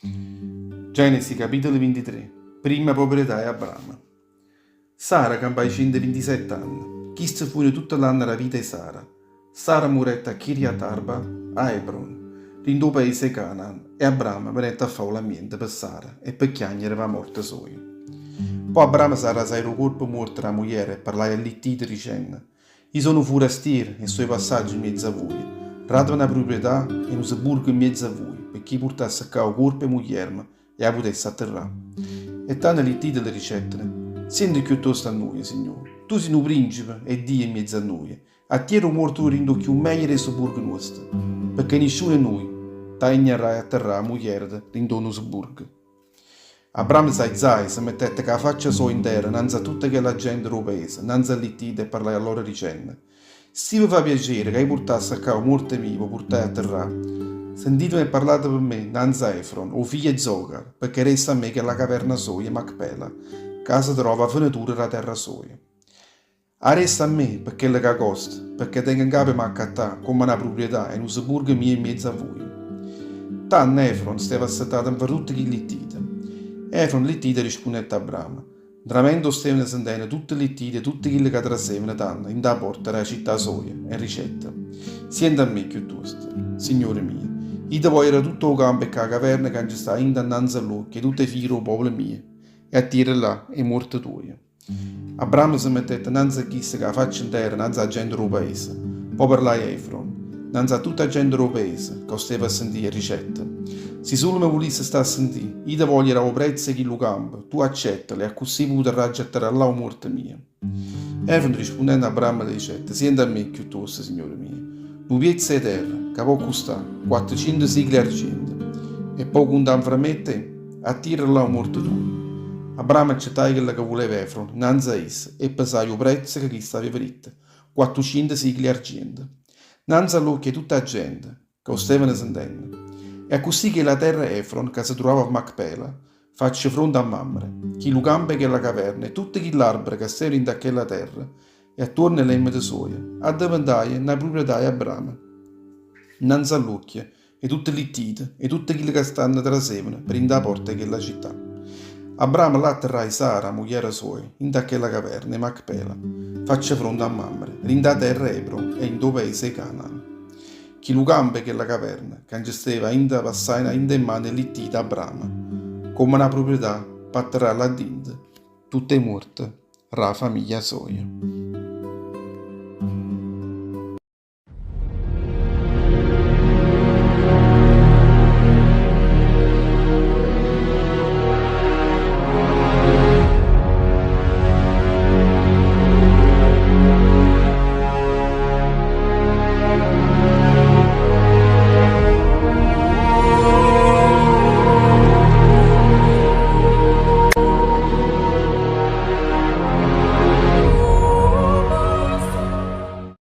Genesi capitolo 23. Prima proprietà di Abramo. Sara campò 127 anni. Questi furono tutto l'anno la vita di Sara. Sara morette a Kiryat Arba, a Hebron, in due paese Canaan, e Abramo venette a fare l'ambiente per Sara e per chiagnere la morte sua. Poi Abramo Sara sai il corpo morto della moglie e parlai all'ittito dicendo: Io sono forastiero e sto passaggi in mezzo a voi. Rata una proprietà e un seburgo in mezzo a voi, per chi portasse a casa corpo e moglie e la potesse atterrare. E tanto l'ittito le ricettano: Senti piuttosto a noi, Signore. Tu sei un principe e Dio in mezzo a noi. A te ero morto rindo più meglio del seburgo nostro, perché nessuno di noi t'ha ignorato a terra la moglie rindo un seburgo. Abramo sai, si mettette con la faccia sua in terra, innanzi a tutta quella gente del paese, innanzi all'ittito e parlai a loro dicendo: Se vi fa piacere che io portassi a casa morte mia, portai a terra, sentitemi e parlate per me, innanzi a Efron, o figlio di Zocar, perché resta a me che la caverna soia, Macpela, casa trova fenatura della terra soia. Resta a me, perché le che costa, perché tengo in capo m'accattà, come una proprietà, e un seburgo mio in mezzo a voi. Tanto Efron stava assettato per tutti gli littiti. Efron littite rispondette a Abramo. Dramendo stevano sentendo tutte le littite, tutti quelli che trasevano tanto, in da porta della città soia, e ricetta. Sienta a me piuttosto, Signore mio. Io te voglio tutto il campo e la caverna che ci sta in innanzi all'occhio, e tutte le figlie del popolo mio, e a tira là, e morte tua. Abramo si mettette innanzi a chi che la faccia in terra, innanzi alla gente del paese. Poi parlai a Efron, innanzi a tutta la gente del paese, che stava a sentire ricetta. Se solo mi volesse stare a sentire, io ti voglio il prezzo che lo campo, tu accettali, e così potrai gettare alla morte mia. Efron rispondendo a Abramo le dicette: Sienta a me piuttosto, Signore mio. Un piezzo di terra, che può costare 400 sigli argento, e poi con un framette, attira alla morte tua. Abramo accettai quello che voleva Efron, innanzi a esso, e pesai il prezzo che chi stava fritto, 400 sigli argento. Innanzi all'occhio di tutta la gente, che lo stavano sentendo. E così che la terra Efron, che si trovava a Macpela, faccia fronte a Mamre, chi lo campo che la caverna, e tutti gli alberi che stavano in quella terra, e attorno alle emme soia, addiventaia una proprietà di Abramo. Innanzi all'occhio, e tutte le littite, e tutti quelli che stanno trasevano per in da porta della città. Abramo là atterrai Sara, moglie sua, in quella caverna, e Macpela, faccia fronte a Mamre, in da terra Hebron, e in due paesi Canaan. Chi lo campo che la caverna, che stava in da passare in mano e littita Abramo, come una proprietà, patterà là dentro, tutte morte, la famiglia soia.